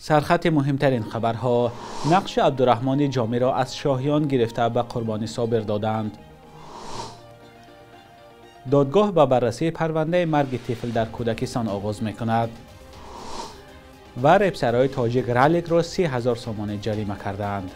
سرخط مهمترین خبرها: نقش عبدالرحمن جامی را از شاهیان گرفته به قربانی صابر دادند. دادگاه به بررسی پرونده مرگ طفل در کودکستان آغاز می‌کند. و رپسرهای تاجیک رالک را 30,000 سومانه جریمه کردند.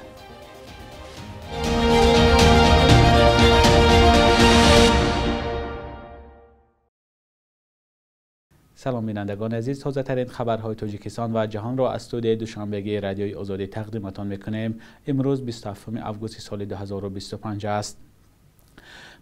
سلام بینندگان عزیز، تازه ترین خبرهای تاجیکستان و جهان را از استودیوی دوشنبگی رادیوی آزادی تقدیمتان میکنیم. امروز 27 آگوست سال 2025 است.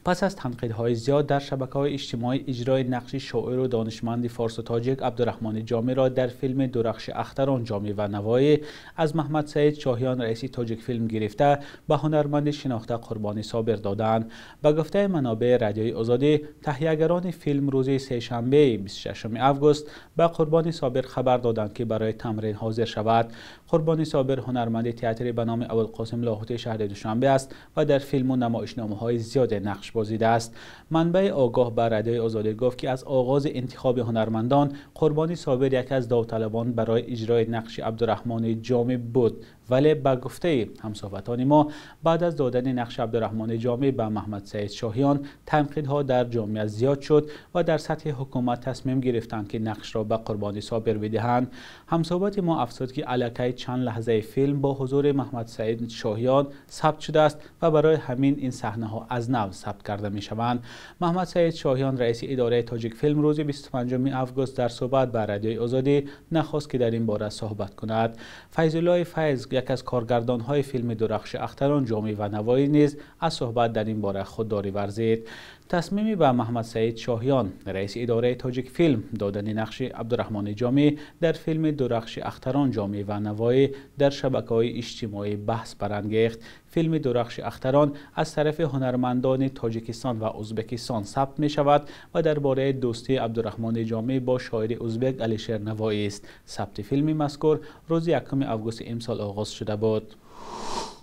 پس از تنقیدهای زیاد در شبکه‌های اجتماعی، اجرای نقش شاعر و دانشمند فارس و تاجیک عبدالرحمن جامی را در فیلم درخش اختران جامی و نوایی از محمد سعید شاهیان رئیس تاجیک فیلم گرفته به هنرمند شناخته قربانی صابر دادند. به گفته منابع رادیوی آزادی، تهیه‌گران فیلم روز سه‌شنبه 26 آگوست به قربانی صابر خبر دادند که برای تمرین حاضر شود. قربانی صابر هنرمند تئاتری به نام ابوالقاسم لاهوتی شهر دوشنبه است و در فیلم و نمایشنامه‌های زیاد نقش بازیده است. منبع آگاه به رادیوی آزادی گفت که از آغاز انتخاب هنرمندان، قربانی صابر یکی از داوطلبان برای اجرای نقش عبدالرحمن جامی بود، ولی به گفته همصحبتان ما، بعد از دادن نقش عبدالرحمن جامی به محمد سعید شاهیان، تنقیدها در جامعه زیاد شد و در سطح حکومت تصمیم گرفتند که نقش را به قربانی صابر بدهند. همصحبت ما افزود که علاقه چند لحظه فیلم با حضور محمد سعید شاهیان ثبت شده است و برای همین این صحنه ها از نو ثبت کرده می شوند. محمد سعید شاهیان رئیس اداره تاجیک فیلم روز 25 آگوست در صحبت با رادیوی آزادی نخواست که در این باره صحبت کند. فیض الله فیض، یک از کارگردان های فیلم درخش اختران جامی و نوایی، نیز از صحبت در این باره خودداری ورزید. تصمیمی به محمد سعید شاهیان رئیس اداره تاجیک فیلم دادن نقش عبدالرحمن جامی در فیلم درخش اختران جامی و نوایی در شبکه‌های اجتماعی بحث برانگیخت. فیلم درخش اختران از طرف هنرمندان تاجیکستان و ازبکستان ثبت می شود و درباره دوستی عبدالرحمن جامی با شاعر ازبک علیشیر نوایی است. ثبت فیلم مذکور روز 1 آگوست امسال آغاز شده بود.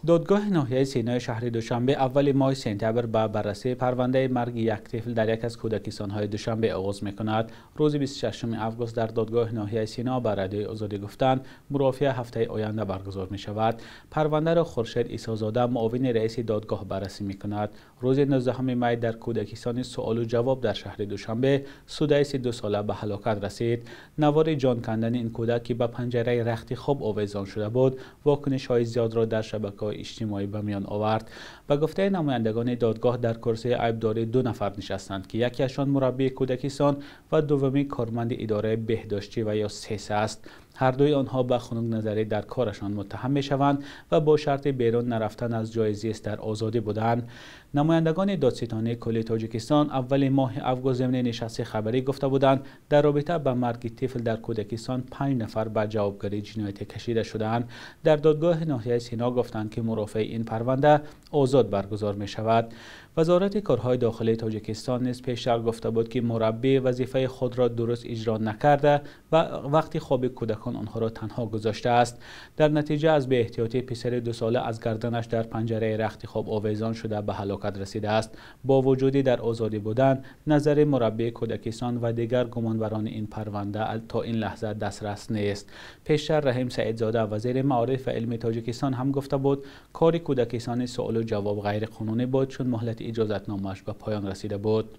دادگاه ناحیه سینای شهر دوشنبه اول ماه سپتامبر به بررسی پرونده مرگ یک طفل در یک از کودکستان‌های دوشنبه آغاز می‌کند. روز 26 آگوست در دادگاه ناحیه سینا به رادیوی آزادی گفتند مرافعه هفته آینده برگزار می‌شود. پرونده را خورشید عیسی‌زاده معاون رئیس دادگاه بررسی می‌کند. روز 19 می در کودکستان سوال و جواب در شهر دوشنبه سودای 32 ساله به هلاکت رسید. نوار جان کندن این کودک که به پنجره رخت خواب آویزان شده بود، واکنش‌های زیاد را در شبکه‌های اجتماعی به میان آورد. به گفته نمایندگان دادگاه، در کرسی عیبداری 2 نفر نشستند که یکیشان مربی کودکستان و دومی کارمند اداره بهداشتی و یا سیس است. هر دوی آنها به خنک نظری در کارشان متهم می شوند و با شرط بیرون نرفتن از جای زیست در آزادی بودند. نمایندگان دادستانی کل تاجیکستان اول ماه آگوست ضمن نشست خبری گفته بودند در رابطه با مرگ طفل در کودکستان 5 نفر به جوابگری جنایتی کشیده شدند. در دادگاه ناحیه سینا گفتند که مرافع این پرونده آزاد برگزار می شود. وزارت کارهای داخلی تاجیکستان نیز پیشتر گفته بود که مربی وظیفه خود را درست اجرا نکرده و وقتی خواب کودکان آنها را تنها گذاشته است. در نتیجه از بی احتیاطی پسر 2 ساله از گردنش در پنجره رخت خواب آویزان شده به هلاکت رسیده است. با وجودی در آزادی بودن، نظر مربی کودکستان و دیگر گمانبران این پرونده تا این لحظه دسترس نیست. پیشتر رحیم سعیدزاده وزیر معارف و علم تاجیکستان هم گفته بود کار کودکستان سوال و جواب غیر قانونی بود چون مهلت اجازتنامه‌اش به پایان رسیده بود.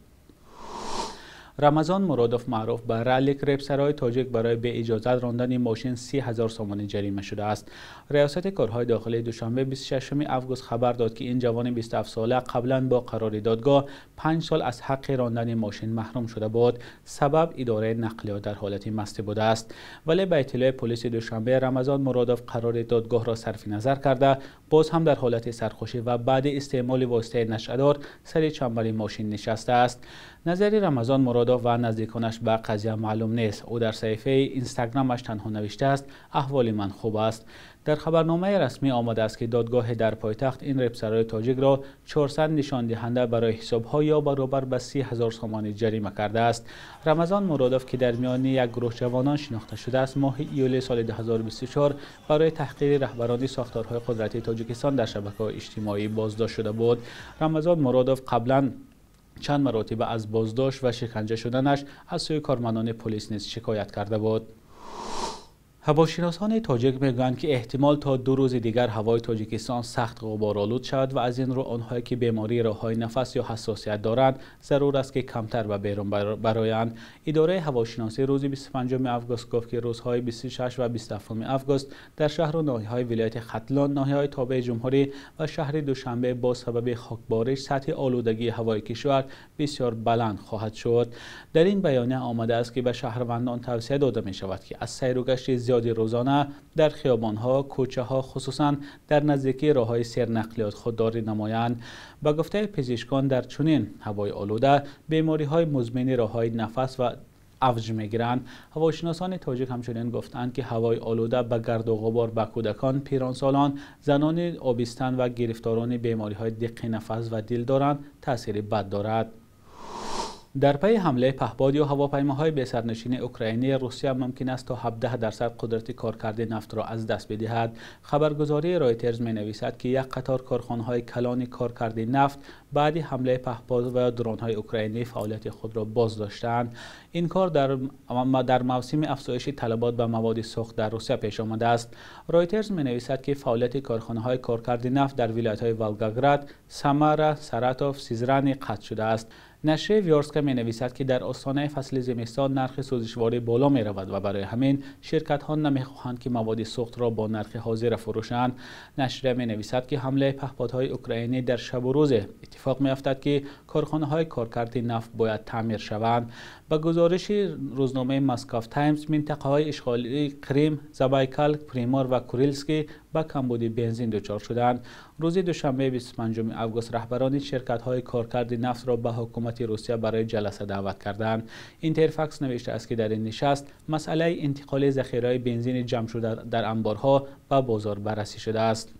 رمضان مرادوف معروف به رالک رپسرهای تاجیک برای به اجازت راندن ماشین 30,000 سومانی جریمه شده است. ریاست کارهای داخلی دوشنبه 26 آگوست خبر داد که این جوان 27 ساله قبلا با قرار دادگاه 5 سال از حق راندن ماشین محروم شده بود. سبب اداره نقلیات در حالت مستی بوده است، ولی به اطلاع پلیس دوشنبه رمضان مرادوف قرار دادگاه را صرف نظر کرده باز هم در حالت سرخوشی و بعد استعمال واسطه نشأه‌دار سر چنبر ماشین نشسته است. نظر رمضان مرادوف و نزدیکانش به قضیه معلوم نیست. او در صفحه اینستاگرامش تنها نوشته است احوال من خوب است. در خبرنامه رسمی آمده است که دادگاه در پایتخت این رپسرهای تاجیک را 400 نشان دهنده برای حساب‌ها یا برابر به 30,000 سومانی جریمه کرده است. رمضان مرادوف که در میان یک گروه جوانان شناخته شده است، ماه ایول سال 2024 برای تحقیر رهبران ساختارهای قدرتی تاجیکستان در شبکه‌های اجتماعی بازداشت شده بود. رمضان مرادوف قبلا چند مرتبه از بازداشت و شکنجه شدنش از سوی کارمندان پلیس نیز شکایت کرده بود. هواشناسان تاجیک میگویند که احتمال تا 2 روز دیگر هوای تاجیکستان سخت غبارآلود شود و از این رو آنهایی که بیماری راههای نفس یا حساسیت دارند ضرور است که کمتر به بیرون برآیند. اداره هواشناسی روز 25 آگوست گفت که روزهای 26 و 27 آگوست در شهر و ناحیه‌های ولایت ختلان، ناحیه‌های تابع جمهوری و شهر دوشنبه با سبب خاکبارش سطح آلودگی هوای کشور بسیار بلند خواهد شد. در این بیانیه آمده است که به شهروندان توصیه داده می شود که از سیر و گشت زیادی روزانه در خیابان‌ها، کوچه‌ها، خصوصاً در نزدیکی راه‌های سیر نقلیات خودداری نمایند. با گفته پزشکان در چنین هوای آلوده بیماری‌های مزمن راه‌های نفس و اوج می‌گیرند. هواشناسان تاجیک همچنین گفتند که هوای آلوده به گرد و غبار به کودکان، پیرانسالان، زنان آبستن و گرفتاران بیماری‌های دق نفس و دل دارند تأثیر بد دارد. در پی حمله پهپاد یا هواپیماهای بی‌سرنشین اوکراینی، روسیه ممکن است تا 17% قدرت کارکرد نفت را از دست بدهد. خبرگزاری رایترز می‌نویسد که یک قطار کارخانه‌های کلان کارکرد نفت بعد حمله پهپاد و درون‌های اوکراینی فعالیت خود را باز داشتند. این کار در موسم افزایش طلبات به مواد سوخت در روسیه پیش آمده است. رایترز می‌نویسد که فعالیت کارخانه‌های کارکرد نفت در ولایت‌های ولگاگراد، سامارا، ساراتوف، سیزرانی قطع شده است. نشریه ویورسکا می نویسد که در آستانه فصل زمستان نرخ سوزشواری بالا می رود و برای همین شرکت ها نمی خواهند که مواد سوخت را با نرخ حاضر فروشند. نشریه می نویسد که حمله پهپادهای اوکراینی در شب و روز اتفاق می افتد که کارخانه های کارکرد نفت باید تعمیر شوند. با گزارش روزنامه مسکو تایمز، منطقه های اشغالی کریم، زابایکال، پریمور و کوریلسکی با کمبود بنزین دچار شدند. روز دوشنبه 25 آگوست رهبران شرکت های کارکرد نفت را به حکومت روسیه برای جلسه دعوت کردند. اینترفاکس نوشته است که در این نشست مسئله انتقال ذخیره بنزین جمع شده در انبارها به بازار بررسی شده است.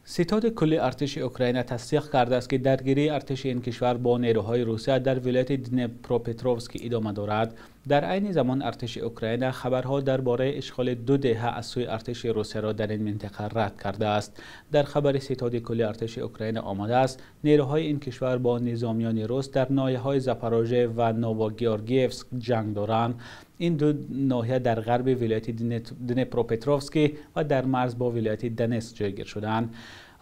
ستاد کلی ارتش اوکراین تصدیق کرده است که درگیری ارتش این کشور با نیروهای روسیه در ولایت دنیپروپتروفسک ادامه دارد. در عین زمان ارتش اوکراین خبرها درباره اشغال 2 دهه از سوی ارتش روسیه را در این منطقه رد کرده است. در خبر ستاد کلی ارتش اوکراین آمده است نیروهای این کشور با نظامیان روس در ناحیه‌های زاپاروژه و نوواگیورگیفسک جنگ دارند. این دو ناحیه در غرب ولایت دنیپروپتروفسک و در مرز با ولایت دنیتسک جایگیر شدند.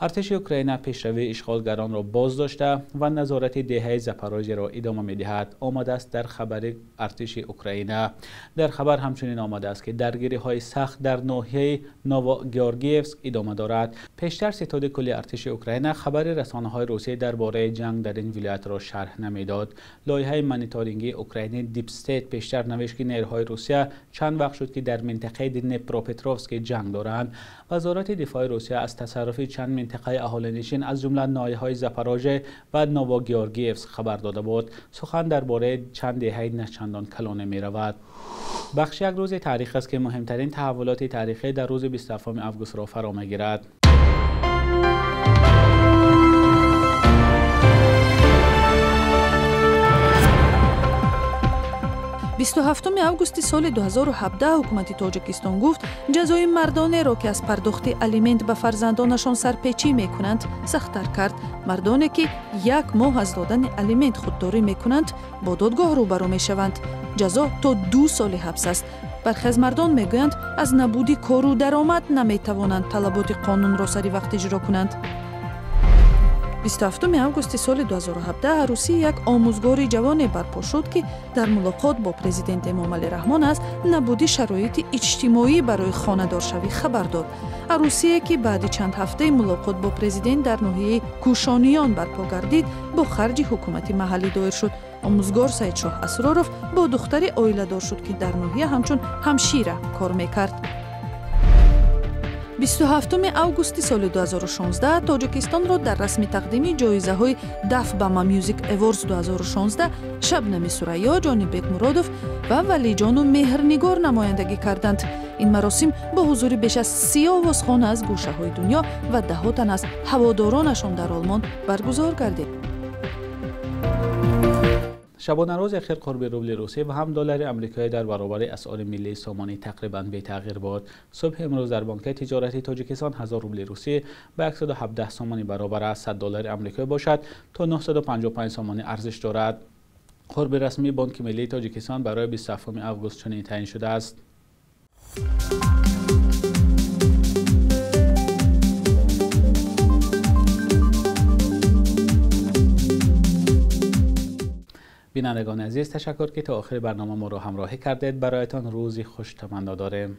ارتش اوکراین پیشروی اشغالگران را باز داشته و نظارت دهه زاپاروژه را ادامه می‌دهد. آمده است در خبر ارتش اوکراین. در خبر همچنین آمده است که درگیری‌های سخت در ناحیه نوواگیورگیفسک ادامه دارد. پیشتر ستاد کلی ارتش اوکراین خبر رسانه‌های روسیه درباره جنگ در این ولایت را شرح نمی‌داد. لایحه مانیتورینگ اوکراینی دیپ استیت پیشتر نوشت که نیروهای روسیه چند وقت شد که در منطقه دنیپروپتروفسک جنگ دارند. وزارت دفاع روسیه از تصرف چند منطقه اهالینشین از جمله ناحیه‌های زاپاروژه و نوواگیورگیفسک خبر داده بود. سخن درباره چند دهه نچندان کلانه می‌رود. بخش یک روز تاریخ است که مهمترین تحولات تاریخی در روز 27 آگوست را فرا می‌گیرد. 27 августи соли 2017 ҳукумати тоҷикистон гуфт ҷазои мардонеро ки аз пардохти алимент ба фарзандонашон сарпечӣ мекунанд сахттар кард. мардоне ки 1 моҳ аз додани алимент худдорӣ мекунанд бо додгоҳ рӯбарӯ мешаванд. ҷазо то 2 соли ҳабс аст. бархе аз мардон мегӯянд аз набуди кору даромад наметавонанд талаботи қонунро саривақт иҷро кунанд. 27 августи соли 2017 арӯсии як омӯзгори ҷавоне барпо шуд ки дар мулоқот бо президент эмомалӣ раҳмон аз набуди шароити иҷтимоӣ барои хонадоршавӣ хабар дод. арӯсие ки баъди чанд ҳафтаи мулоқот бо президент дар ноҳияи кӯшониён барпо гардид бо харҷи ҳукумати маҳаллӣ доир шуд. омӯзгор Саидшоҳ Асроров бо духтари оиладор шуд ки дар ноҳия ҳамчун ҳамшира кор мекард. 27 августи соли 2016 тоҷикистонро дар расми тақдими ҷоизаҳои Dafbama Music Awards 2016 Шабнами Сурайё, Ҷонибек Муродов ва Валиҷону Меҳрнигор намояндагӣ карданд. این مراسم با حضور بیش از 30 آوازخوان از گوشه‌های دنیا و ده‌ها تن از هوادارانشان در آلمان برگزار گردید. شبانه روز اخیر قرب روبل روسیه و هم دلار آمریکایی در برابر اسعار ملی سامانی تقریباً بی تغییر بود. صبح امروز در بانک تجارتی تاجیکستان 1000 روبل روسیه به 117 سامانی برابر است 100 دلار آمریکایی باشد تا 955 سامانی ارزش دارد. قرب رسمی بانک ملی تاجیکستان برای 27 آگوست چنین تعیین شده است. بینندگان عزیز، تشکر که تا آخر برنامه ما را همراهی کردید. برایتان روزی خوش تمنا داریم.